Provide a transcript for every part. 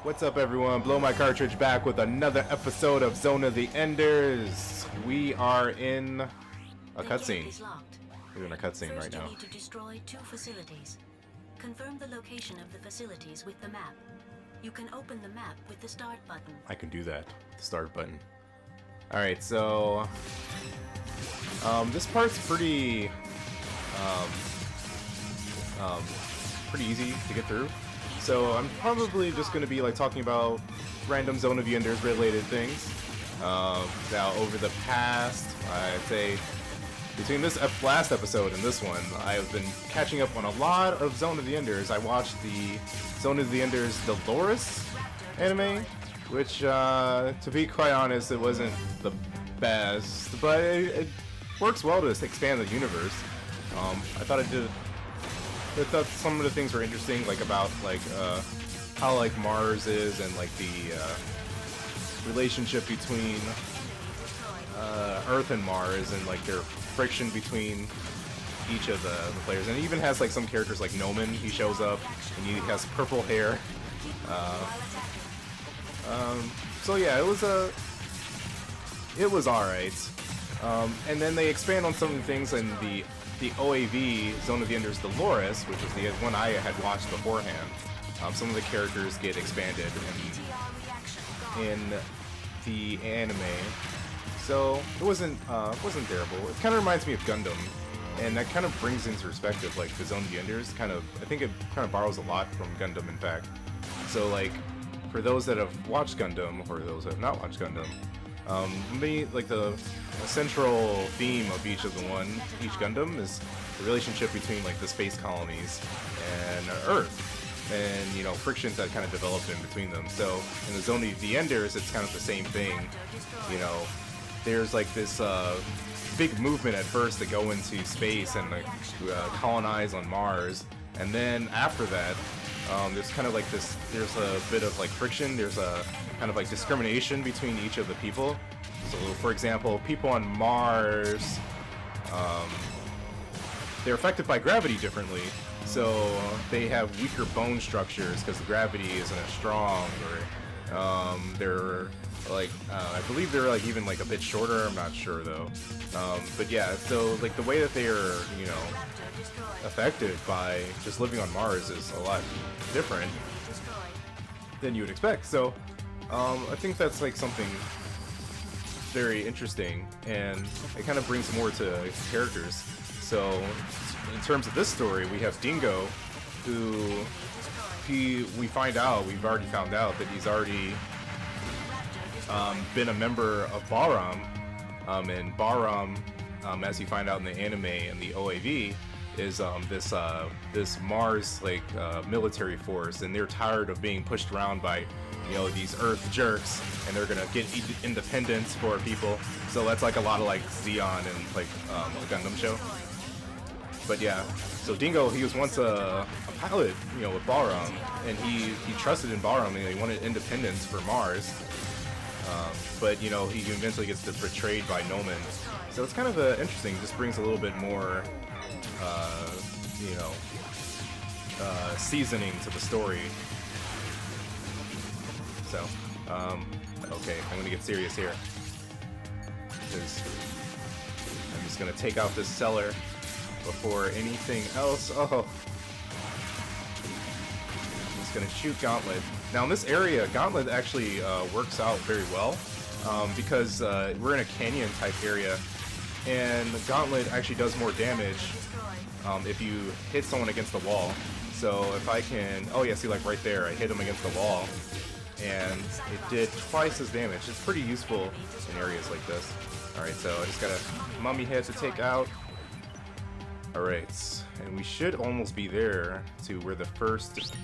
What's up, everyone? Blow My Cartridge back with another episode of Zone of the Enders. We are in a cutscene. We're in a cutscene right now. You need to destroy 2 facilities. Confirm the location of the facilities with the map. You can open the map with the start button. I can do that. The start button. Alright, so this part's pretty pretty easy to get through. So I'm probably just going to be like talking about random Zone of the Enders related things. Now over the past, I'd say, between this last episode and this one, I've been catching up on a lot of Zone of the Enders. I watched the Zone of the Enders Dolores anime, which, to be quite honest, it wasn't the best, but it works well to expand the universe. I thought some of the things were interesting, like about like how like Mars is and like the relationship between Earth and Mars and like their friction between each of the players. And it even has like some characters like Noman. He shows up and he has purple hair. So yeah, it was alright. And then they expand on some of the things in the OAV, Zone of the Enders Dolores, which was the one I had watched beforehand. Some of the characters get expanded in the anime, so it wasn't terrible. It kind of reminds me of Gundam, and that kind of brings into perspective like the Zone of the Enders. I think it kind of borrows a lot from Gundam, in fact. So like for those that have watched Gundam or those that have not watched Gundam, like the central theme of each Gundam is the relationship between like the space colonies and Earth, and you know, frictions that kind of developed in between them. So in the Zone of the Enders, it's kind of the same thing. You know, there's like this big movement at first to go into space and like colonize on Mars, and then after that, there's kind of like this. There's a bit of like friction. There's a kind of like discrimination between each of the people. So, for example, people on Mars, they're affected by gravity differently. So they have weaker bone structures because the gravity isn't as strong, or they're like, I believe they're like even like a bit shorter. I'm not sure though. But yeah, so like the way that they are, you know, affected by just living on Mars is a lot different than you would expect. So I think that's like something very interesting, and it kind of brings more to characters. So in terms of this story, we have Dingo, who we've already found out that he's already been a member of Bahram, and Bahram, as you find out in the anime and the OAV, is this Mars like military force, and they're tired of being pushed around by, you know, these Earth jerks, and they're gonna get independence for people. So that's like a lot of like Zeon and like a Gundam show. But yeah, so Dingo, he was once a pilot, you know, with Bahram, and he trusted in Bahram, and he wanted independence for Mars. But you know, he eventually gets betrayed by Noman. So it's kind of interesting. Just brings a little bit more, you know, seasoning to the story. So, okay, I'm gonna get serious here, because I'm just gonna take out this cellar before anything else. Oh, I'm just gonna shoot Gauntlet. Now in this area, Gauntlet actually works out very well, because we're in a canyon type area, and Gauntlet actually does more damage if you hit someone against the wall. So if I can, oh yeah, see, like right there, I hit him against the wall, and it did twice as damage. It's pretty useful in areas like this. Alright, so I just got a mummy head to take out. Alright, and we should almost be there to where the first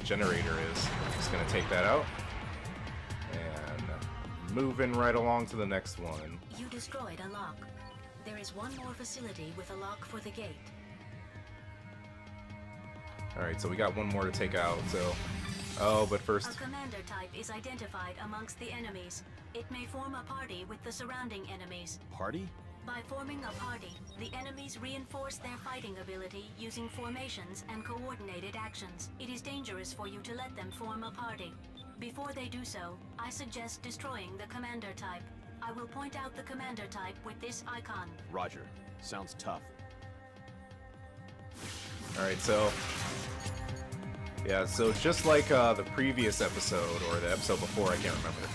generator is. Just gonna take that out, and moving right along to the next one. You destroyed a lock. There is one more facility with a lock for the gate. Alright, so we got one more to take out, so... Oh, but first... A commander type is identified amongst the enemies. It may form a party with the surrounding enemies. Party? By forming a party, the enemies reinforce their fighting ability using formations and coordinated actions. It is dangerous for you to let them form a party. Before they do so, I suggest destroying the commander type. I will point out the commander type with this icon. Roger. Sounds tough. Alright, so... yeah, so just like the previous episode, or the episode before, I can't remember.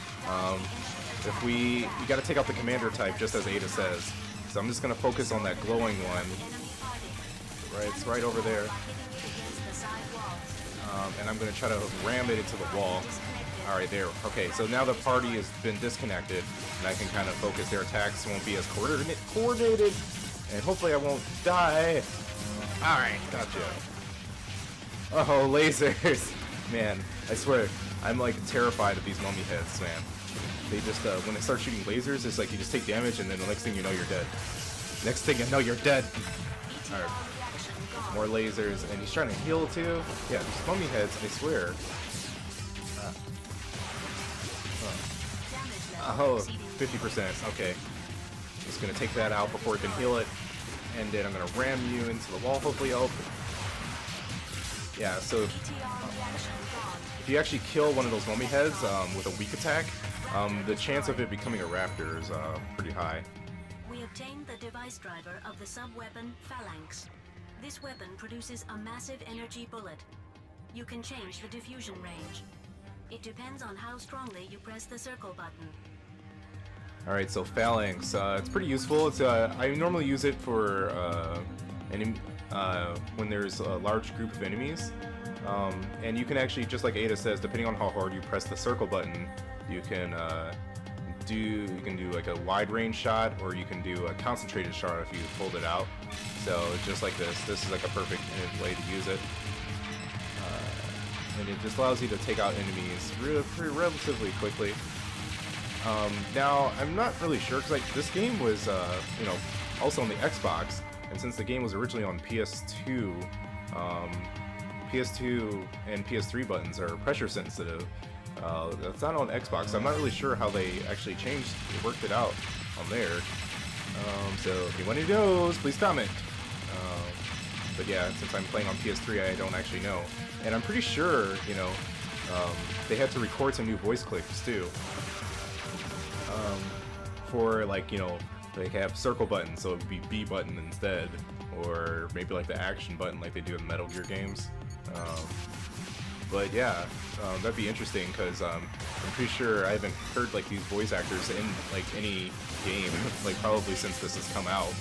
If we gotta take out the commander type, just as Ada says. So I'm just gonna focus on that glowing one. Right, it's right over there. And I'm gonna try to ram it into the wall. Alright, there. Okay, so now the party has been disconnected, and I can kind of focus. Their attacks won't be as coordinated, and hopefully I won't die. Alright, gotcha. Oh, lasers! Man, I swear, I'm like terrified of these mummy heads, man. They just, when they start shooting lasers, it's like you just take damage, and then the next thing you know, you're dead. Next thing you know, you're dead. Alright. More lasers, and he's trying to heal too. Yeah, these mummy heads, I swear. Oh, 50%. Okay. Just gonna take that out before it can heal it. And then I'm gonna ram you into the wall, hopefully. Oh. Yeah, so if you actually kill one of those mummy heads with a weak attack, the chance of it becoming a raptor is pretty high. We obtained the device driver of the sub-weapon Phalanx. This weapon produces a massive energy bullet. You can change the diffusion range. It depends on how strongly you press the circle button. Alright, so Phalanx, it's pretty useful. It's I normally use it for when there's a large group of enemies. And you can actually, just like Ada says, depending on how hard you press the circle button, you can do like a wide range shot, or you can do a concentrated shot if you hold it out. So just like this is like a perfect way to use it. And it just allows you to take out enemies relatively quickly. Now, I'm not really sure, because like this game was, also on the Xbox, and since the game was originally on PS2, PS2 and PS3 buttons are pressure sensitive. That's not on Xbox, so I'm not really sure how they actually worked it out on there. So if anyone knows, please comment. But yeah, since I'm playing on PS3, I don't actually know. And I'm pretty sure, they had to record some new voice clips too. For like, they have circle buttons, so it would be B button instead. Or maybe like the action button like they do in Metal Gear games. But yeah, that'd be interesting, because I'm pretty sure I haven't heard like these voice actors in like any game, like probably since this has come out.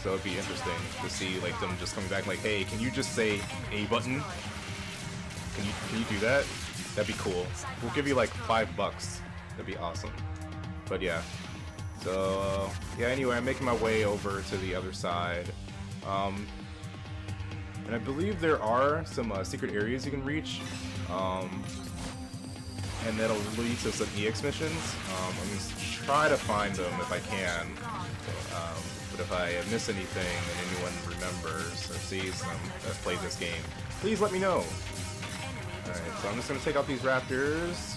So it'd be interesting to see like them just coming back like, hey, can you just say A button? Can you do that? That'd be cool. We'll give you like $5. That'd be awesome. But yeah. So yeah, anyway, I'm making my way over to the other side. And I believe there are some secret areas you can reach. And that'll lead to some EX missions. I'm going to try to find them if I can. But if I miss anything and anyone remembers or sees them that's played this game, please let me know. Alright, so I'm just going to take out these raptors.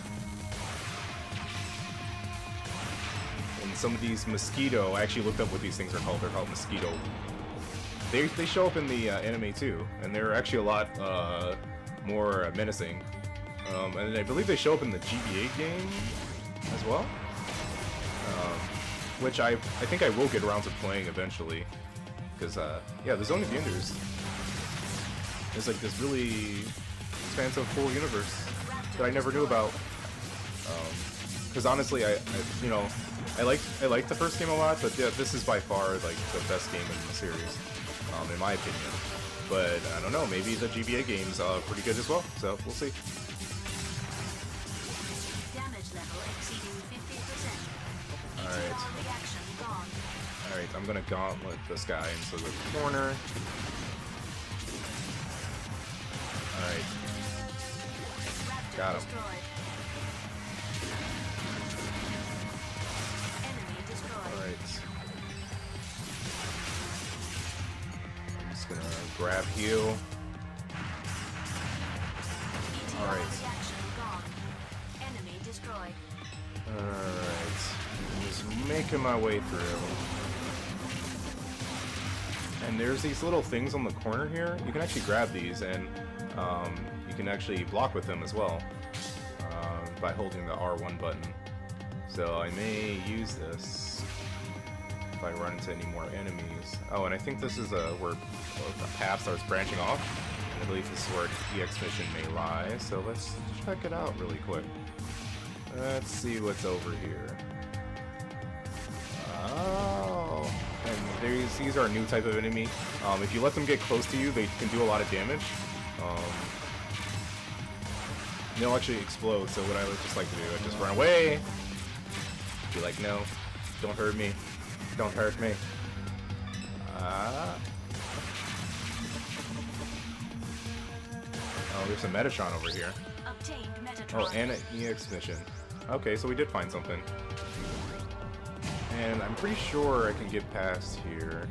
And some of these mosquito, I actually looked up what these things are called. They're called mosquito. They show up in the anime too, and they're actually a lot more menacing. And I believe they show up in the GBA game as well. Which I think I will get around to playing eventually. Because, yeah, the Zone of the Enders is like this really expansive, cool universe that I never knew about. Because honestly, I liked the first game a lot, but yeah, this is by far like the best game in the series, in my opinion. But I don't know, maybe the GBA game's pretty good as well. So we'll see. Damage level exceeding 50%. Alright. Reaction gone. Alright, I'm gonna gauntlet this guy into the corner. Alright. Got him. Destroyed. Enemy destroyed. Alright. I'm just gonna grab heal. Alright. Reaction gone. Enemy destroyed. Alright. I'm just making my way through. and there's these little things on the corner here. You can actually grab these, and you can actually block with them as well by holding the R1 button. So I may use this if I run into any more enemies. Oh, and I think this is where the path starts branching off. And I believe this is where the EX mission may lie. So let's check it out really quick. Let's see what's over here. Oh, and these are a new type of enemy. If you let them get close to you, they can do a lot of damage. They'll actually explode, so what I would just like to do, I just run away. Be like, no, don't hurt me. Don't hurt me. Oh, there's a Metatron over here. Obtained Metatron. Oh, and an EX mission. Okay, so we did find something. And I'm pretty sure I can get past here.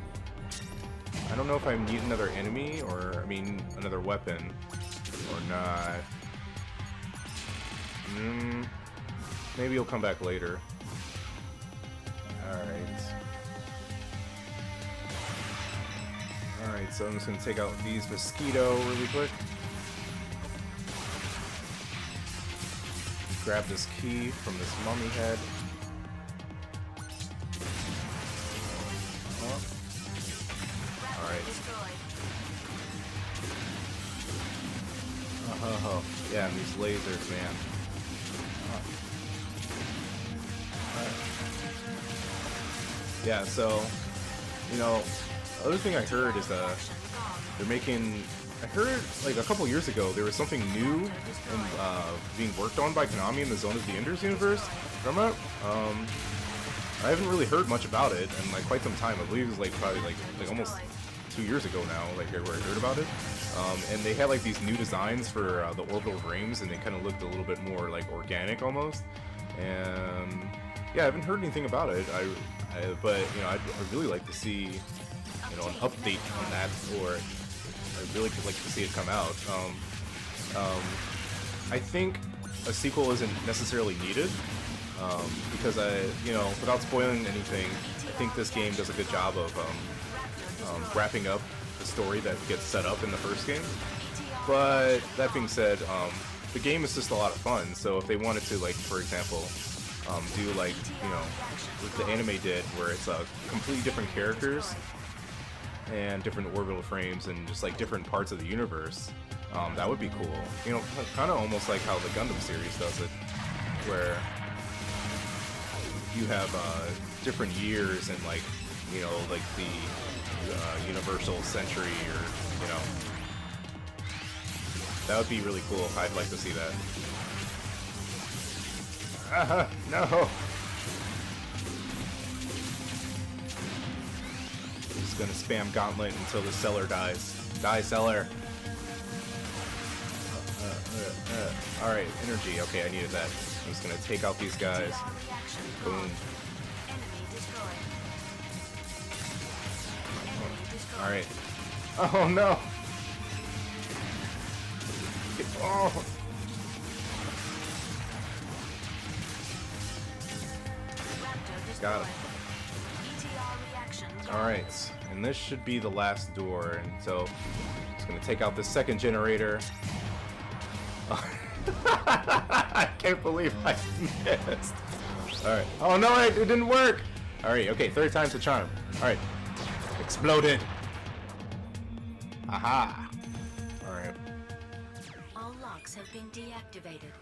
I don't know if I need another enemy, or, I mean, another weapon, or not. Maybe he'll come back later. Alright, so I'm just gonna take out these mosquito really quick. Grab this key from this mummy head. Alright. Oh, yeah, and these lasers, man. Yeah, so, you know, other thing I heard is they're making, I heard like a couple years ago there was something new and being worked on by Konami in the Zone of the Enders universe. Remember that? I haven't really heard much about it in like quite some time. I believe it was like probably like almost 2 years ago now, like where I heard about it. And they had like these new designs for the orbital frames, and they kind of looked a little bit more like organic almost. And yeah, I haven't heard anything about it. But you know, I'd really like to see, you know, an update on that, or I really would like to see it come out. I think a sequel isn't necessarily needed, because you know, without spoiling anything, I think this game does a good job of wrapping up the story that gets set up in the first game. But that being said, the game is just a lot of fun. So if they wanted to, like, for example, do like, you know, what the anime did, where it's completely different characters and different orbital frames and just like different parts of the universe, that would be cool. You know, kind of almost like how the Gundam series does it, where you have different years and, like, you know, like the universal century, or, you know, that would be really cool. I'd like to see that. No! I'm just gonna spam Gauntlet until the seller dies. Die, seller! Alright, energy. Okay, I needed that. I'm just gonna take out these guys. Boom. Alright. Oh no! Oh! Got him. Alright, and this should be the last door, and so I'm just gonna take out the second generator. I can't believe I missed. Alright. Oh no, it didn't work! Alright, okay, third time's the charm. Alright. Exploded! Aha! Alright. All locks have been deactivated.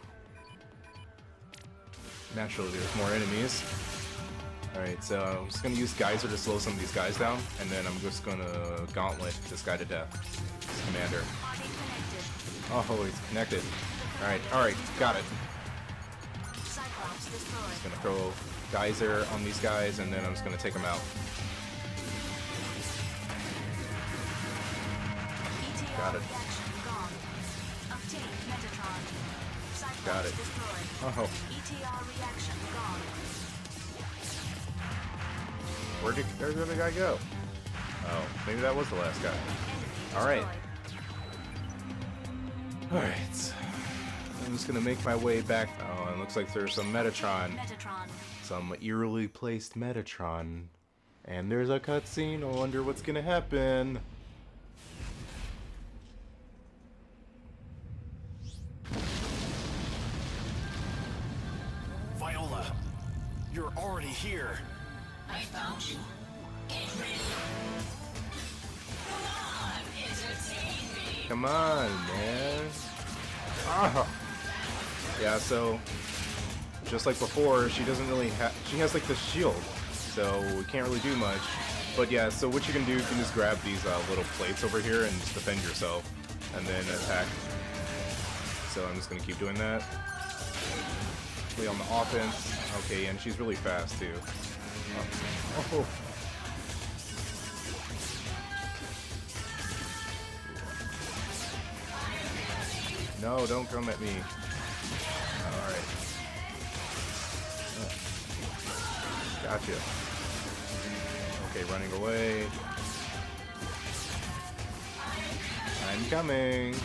Naturally, there's more enemies. Alright, so I'm just gonna use Geyser to slow some of these guys down, and then I'm just gonna Gauntlet this guy to death. This commander. Oh, he's connected. Alright, got it. Just gonna throw Geyser on these guys, and then I'm just gonna take them out. Got it. Got it. Oh. Where did the guy go? Oh, maybe that was the last guy. Alright. Alright. I'm just gonna make my way back. Oh, it looks like there's some Metatron. Some eerily placed Metatron. And there's a cutscene. I wonder what's gonna happen. Viola, you're already here. I found you. Get ready. Come on, entertain me. Come on, man. Ah. Yeah, so just like before, she doesn't really have. She has like the shield, so we can't really do much. But yeah, so what you can do, you can just grab these little plates over here and just defend yourself, and then attack. So I'm just gonna keep doing that. Play on the offense. Okay, and she's really fast too. Oh. No, don't come at me. Alright. Gotcha. Okay, running away. I'm coming.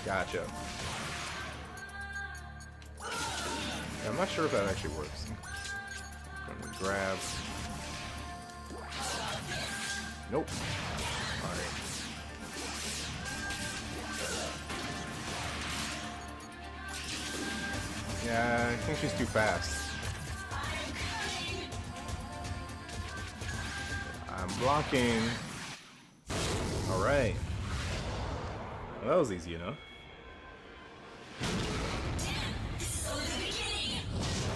Gotcha. Yeah, I'm not sure if that actually works. I'm gonna grab. Nope. Alright. Yeah, I think she's too fast. I'm blocking. Alright. Well, that was easy enough.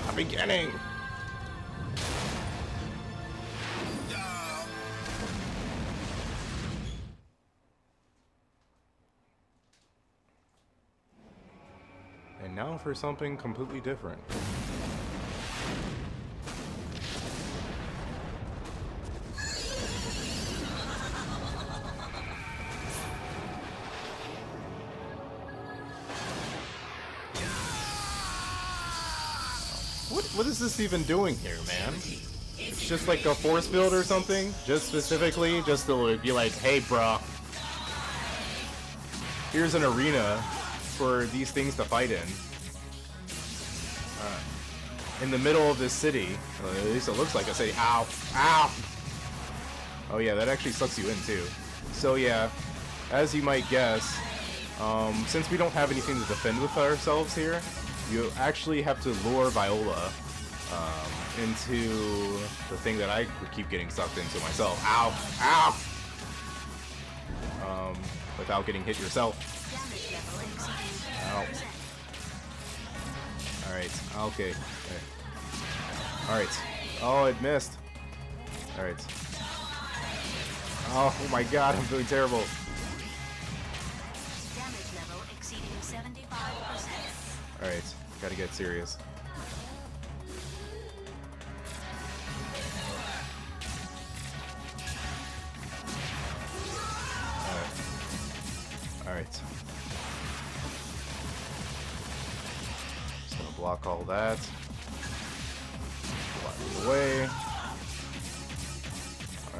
A beginning! And now for something completely different. What is this even doing here, man? It's just like a force field or something? Just specifically, just to be like, hey, bruh. Here's an arena for these things to fight in the middle of this city. At least it looks like a city. Ow! Ow! Oh yeah, that actually sucks you in too. So yeah, as you might guess, since we don't have anything to defend with ourselves here, you actually have to lure Viola into the thing that I keep getting sucked into myself. Ow! Ow! Without getting hit yourself. Ow. Alright, okay. Alright. Oh, it missed. Alright. Oh my god, I'm doing terrible. Damage level exceeding 75%. Alright, gotta get serious. Alright. Just gonna block all that. Block it away.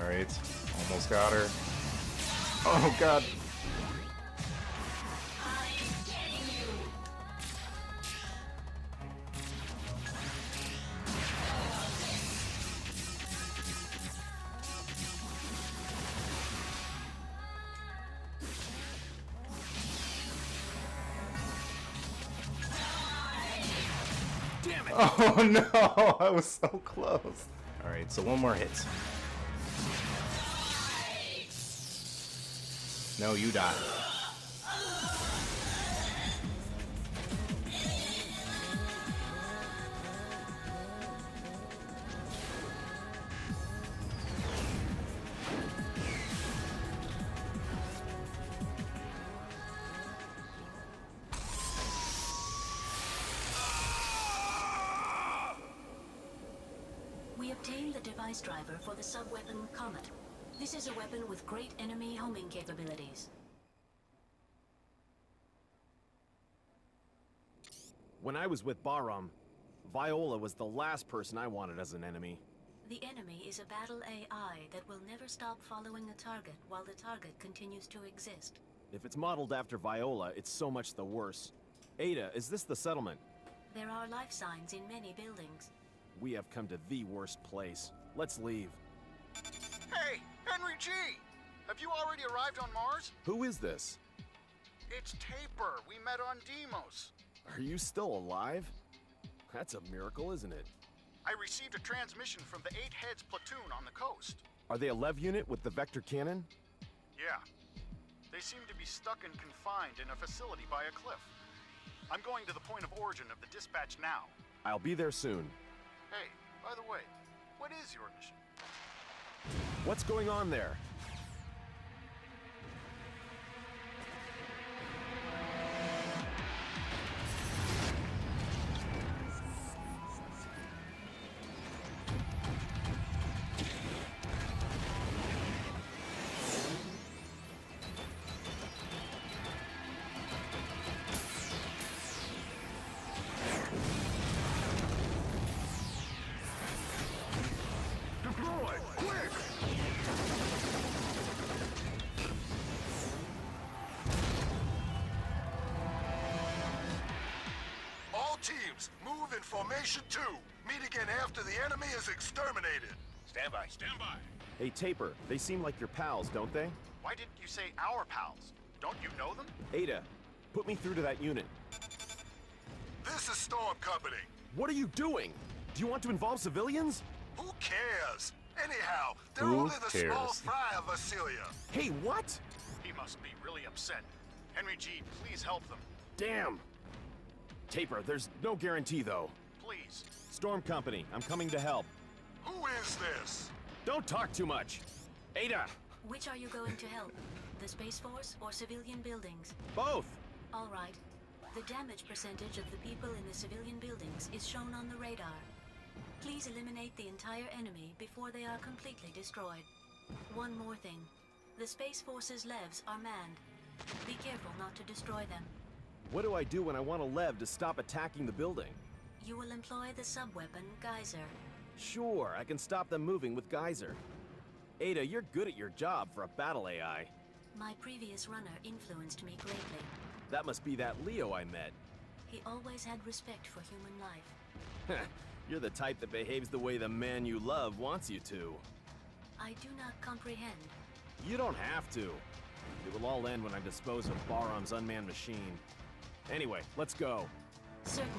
Alright. Almost got her. Oh god. Oh no, I was so close. Alright, so one more hit. No, you die. We obtained the device driver for the sub-weapon Comet. This is a weapon with great enemy homing capabilities. When I was with Bahram, Viola was the last person I wanted as an enemy. The enemy is a battle AI that will never stop following a target while the target continues to exist. If it's modeled after Viola, it's so much the worse. Ada, is this the settlement? There are life signs in many buildings. We have come to the worst place. Let's leave. Hey, Henry G! Have you already arrived on Mars? Who is this? It's Taper. We met on Deimos. Are you still alive? That's a miracle, isn't it? I received a transmission from the 8 Heads platoon on the coast. Are they a Lev unit with the vector cannon? Yeah. They seem to be stuck and confined in a facility by a cliff. I'm going to the point of origin of the dispatch now. I'll be there soon. Hey, by the way, what is your mission? What's going on there? Teams, move in formation 2. Meet again after the enemy is exterminated. Stand by. Stand by. Hey, Taper, they seem like your pals, don't they? Why didn't you say our pals? Don't you know them? Ada, put me through to that unit. This is Storm Company. What are you doing? Do you want to involve civilians? Who cares? Anyhow, they're Who only the small cares? fry of Vascillia. Hey, what? He must be really upset. Henry G, please help them. Damn. Taper, there's no guarantee, though. Please. Storm Company, I'm coming to help. Who is this? Don't talk too much. Ada, Which are you going to help? The Space Force or civilian buildings? both. All right. The damage percentage of the people in the civilian buildings is shown on the radar. Please eliminate the entire enemy before they are completely destroyed. One more thing. The Space Force's levs are manned. Be careful not to destroy them. What do I do when I want a Lev to stop attacking the building? You will employ the sub-weapon, Geyser. Sure, I can stop them moving with Geyser. Ada, you're good at your job for a battle AI. My previous runner influenced me greatly. That must be that Leo I met. He always had respect for human life. You're the type that behaves the way the man you love wants you to. I do not comprehend. You don't have to. It will all end when I dispose of Barom's unmanned machine. Anyway, let's go. Certainly.